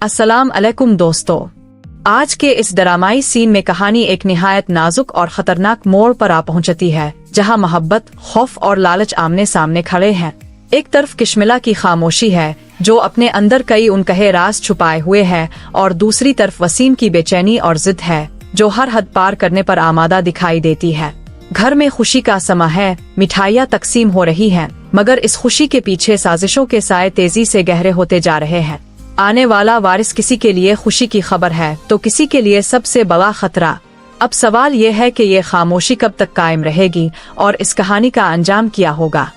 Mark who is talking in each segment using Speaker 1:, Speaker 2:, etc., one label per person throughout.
Speaker 1: अस्सलाम अलैकुम दोस्तों, आज के इस ड्रामाई सीन में कहानी एक निहायत नाजुक और खतरनाक मोड़ पर आ पहुंचती है, जहां मोहब्बत, खौफ और लालच आमने सामने खड़े हैं। एक तरफ किशमिला की खामोशी है जो अपने अंदर कई उनकहे राज छुपाए हुए है, और दूसरी तरफ वसीम की बेचैनी और जिद है जो हर हद पार करने पर आमादा दिखाई देती है। घर में खुशी का समा है, मिठाइयाँ तकसीम हो रही हैं, मगर इस खुशी के पीछे साजिशों के साए तेजी से गहरे होते जा रहे हैं। आने वाला वारिस किसी के लिए खुशी की खबर है तो किसी के लिए सबसे बड़ा खतरा। अब सवाल ये है कि ये खामोशी कब तक कायम रहेगी और इस कहानी का अंजाम क्या होगा।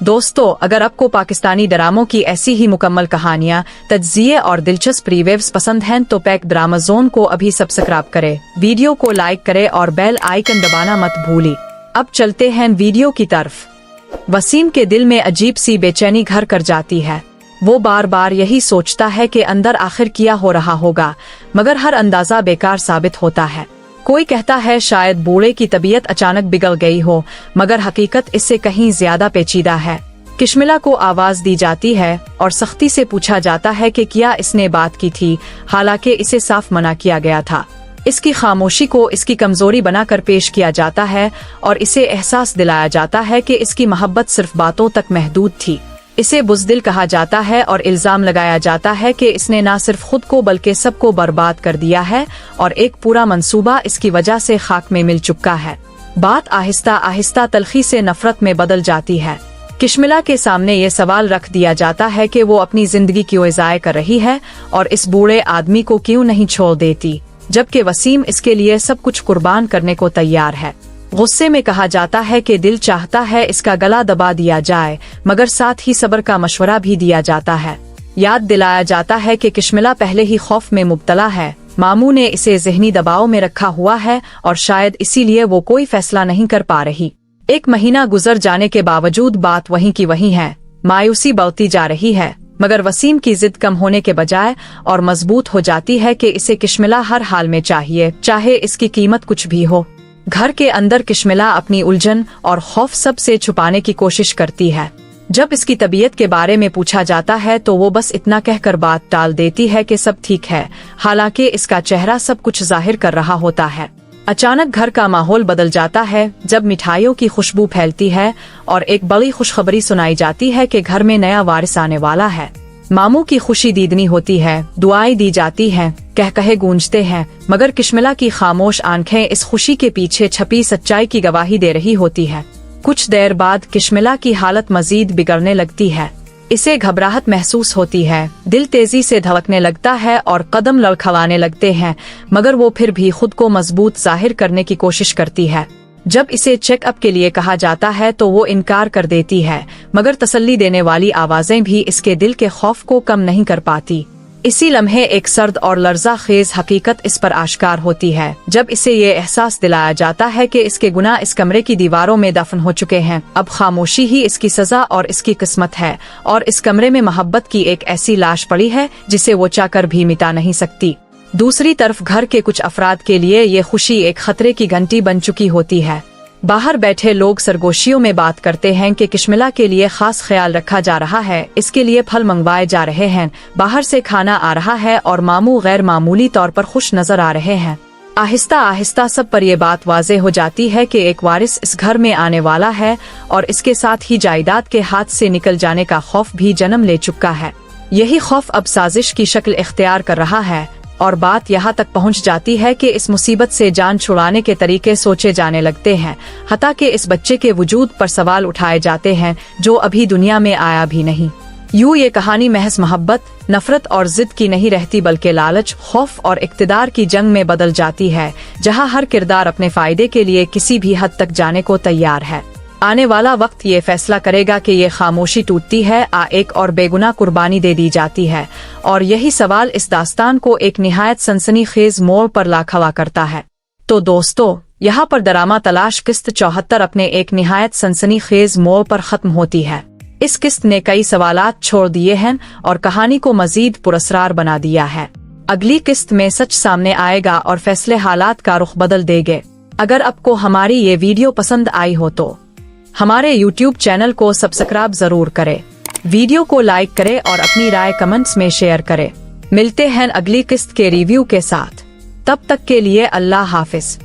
Speaker 1: दोस्तों, अगर आपको पाकिस्तानी ड्रामों की ऐसी ही मुकम्मल कहानियाँ, तज्जिये और दिलचस्प रिव्यूज पसंद हैं तो पैक ड्रामा जोन को अभी सब्सक्राइब करें, वीडियो को लाइक करें और बेल आइकन दबाना मत भूलिए। अब चलते हैं वीडियो की तरफ। वसीम के दिल में अजीब सी बेचैनी घर कर जाती है। वो बार बार यही सोचता है कि अंदर आखिर क्या हो रहा होगा, मगर हर अंदाजा बेकार साबित होता है। कोई कहता है शायद बूढ़े की तबीयत अचानक बिगड़ गई हो, मगर हकीकत इससे कहीं ज्यादा पेचीदा है। किशमिला को आवाज दी जाती है और सख्ती से पूछा जाता है कि क्या इसने बात की थी, हालांकि इसे साफ मना किया गया था। इसकी खामोशी को इसकी कमजोरी बनाकर पेश किया जाता है और इसे एहसास दिलाया जाता है कि इसकी मोहब्बत सिर्फ बातों तक महदूद थी। इसे बुज़दिल कहा जाता है और इल्जाम लगाया जाता है कि इसने न सिर्फ खुद को बल्कि सबको बर्बाद कर दिया है और एक पूरा मंसूबा इसकी वजह से खाक में मिल चुका है। बात आहिस्ता आहिस्ता तलखी से नफरत में बदल जाती है। किशमिला के सामने ये सवाल रख दिया जाता है कि वो अपनी जिंदगी क्यों ज़ाय कर रही है और इस बूढ़े आदमी को क्यों नहीं छोड़ देती, जबकि वसीम इसके लिए सब कुछ कुर्बान करने को तैयार है। गुस्से में कहा जाता है कि दिल चाहता है इसका गला दबा दिया जाए, मगर साथ ही सब्र का मशवरा भी दिया जाता है। याद दिलाया जाता है कि किशमिला पहले ही खौफ में मुब्तला है, मामू ने इसे ज़हनी दबाव में रखा हुआ है और शायद इसीलिए वो कोई फैसला नहीं कर पा रही। एक महीना गुजर जाने के बावजूद बात वहीं की वहीं है। मायूसी बढ़ती जा रही है, मगर वसीम की जिद कम होने के बजाय और मजबूत हो जाती है कि इसे किशमिला हर हाल में चाहिए, चाहे इसकी कीमत कुछ भी हो। घर के अंदर किशमिला अपनी उलझन और खौफ सबसे छुपाने की कोशिश करती है। जब इसकी तबीयत के बारे में पूछा जाता है तो वो बस इतना कहकर बात टाल देती है कि सब ठीक है, हालांकि इसका चेहरा सब कुछ जाहिर कर रहा होता है। अचानक घर का माहौल बदल जाता है जब मिठाइयों की खुशबू फैलती है और एक बड़ी खुशखबरी सुनाई जाती है कि घर में नया वारिस आने वाला है। मामू की खुशी दीदनी होती है, दुआएं दी जाती हैं, कहे गूंजते हैं, मगर किशमिला की खामोश आंखें इस खुशी के पीछे छपी सच्चाई की गवाही दे रही होती है। कुछ देर बाद किशमिला की हालत मजीद बिगड़ने लगती है। इसे घबराहट महसूस होती है, दिल तेजी से धड़कने लगता है और कदम लड़खड़ाने लगते हैं, मगर वो फिर भी खुद को मजबूत जाहिर करने की कोशिश करती है। जब इसे चेकअप के लिए कहा जाता है तो वो इनकार कर देती है, मगर तसल्ली देने वाली आवाजें भी इसके दिल के खौफ को कम नहीं कर पाती। इसी लम्हे एक सर्द और लर्जा खेज हकीकत इस पर आश्कार होती है, जब इसे ये एहसास दिलाया जाता है कि इसके गुनाह इस कमरे की दीवारों में दफन हो चुके हैं। अब खामोशी ही इसकी सजा और इसकी किस्मत है, और इस कमरे में मोहब्बत की एक ऐसी लाश पड़ी है जिसे वो चाहकर भी मिटा नहीं सकती। दूसरी तरफ घर के कुछ अफराद के लिए ये खुशी एक खतरे की घंटी बन चुकी होती है। बाहर बैठे लोग सरगोशियों में बात करते हैं कि किशमिला के लिए खास ख्याल रखा जा रहा है, इसके लिए फल मंगवाए जा रहे हैं, बाहर से खाना आ रहा है और मामू गैर मामूली तौर पर खुश नजर आ रहे हैं। आहिस्ता आहिस्ता सब पर यह बात वाज़ेह हो जाती है कि एक वारिस इस घर में आने वाला है और इसके साथ ही जायदाद के हाथ से निकल जाने का खौफ भी जन्म ले चुका है। यही खौफ अब साजिश की शक्ल इख्तियार कर रहा है और बात यहाँ तक पहुँच जाती है कि इस मुसीबत से जान छुड़ाने के तरीके सोचे जाने लगते हैं, हत्ता कि इस बच्चे के वजूद पर सवाल उठाए जाते हैं जो अभी दुनिया में आया भी नहीं। यूँ ये कहानी महज मोहब्बत, नफरत और जिद की नहीं रहती, बल्कि लालच, खौफ और इक़्तिदार की जंग में बदल जाती है, जहाँ हर किरदार अपने फायदे के लिए किसी भी हद तक जाने को तैयार है। आने वाला वक्त ये फैसला करेगा कि ये खामोशी टूटती है एक और बेगुनाह कुर्बानी दे दी जाती है, और यही सवाल इस दास्तान को एक निहायत सनसनीखेज मोड़ पर ला खड़ा करता है। तो दोस्तों, यहाँ पर ड्रामा तलाश किस्त 74 अपने एक निहायत सनसनीखेज मोड़ पर खत्म होती है। इस किस्त ने कई सवालात छोड़ दिए हैं और कहानी को मजीद पुरस्कार बना दिया है। अगली किस्त में सच सामने आएगा और फैसले हालात का रुख बदल देंगे। अगर आपको हमारी ये वीडियो पसंद आई हो तो हमारे YouTube चैनल को सब्सक्राइब जरूर करें, वीडियो को लाइक करें और अपनी राय कमेंट्स में शेयर करें। ملتے ہیں اگلی قسط کے ریویو کے ساتھ، تب تک کے لیے اللہ حافظ۔